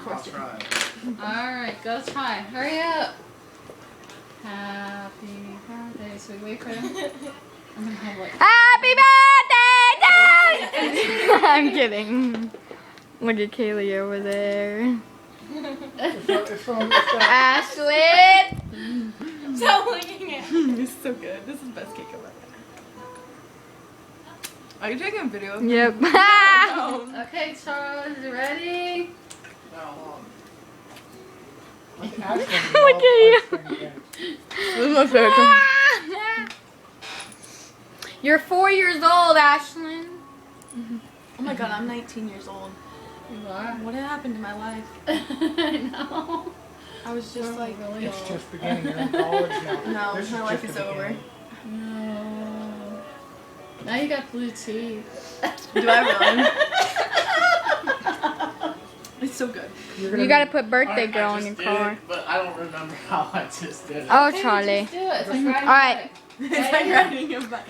I'll try. Alright, go try. Hurry up. Happy birthday. So we wait for him. I'm gonna have like. Happy birthday, Dad! I'm kidding. Look at Kaylee over there. Ashlyn! Stop looking at me. This is so good. This is the best cake ever. Are you taking a video of me? Yep. No. Okay, Charles, you ready? Look at you. This is my favorite thing. You're 4 years old, Ashlyn. Oh my god, I'm 19 years old. You are. What happened to my life? I know. I was just like, Really It's old. just beginning. You're in college now. no, This my just life the is over. beginning. No. Now you got blue teeth. Do I really? It's so good. You gotta put birthday girl in your car. But I don't remember how I just did it. Oh, Okay, Charlie. just do it. It's like riding a Alright. bike. It's like riding a bike.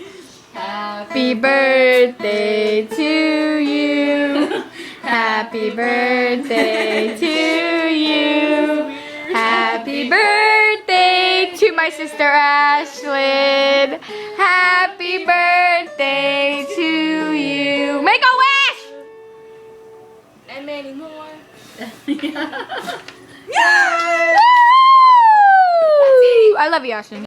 Happy birthday to you. Happy birthday to you. Happy birthday to my sister Ashlyn. Happy birthday to you. Make a wish! And many more. Woo! I love you, Ashlyn.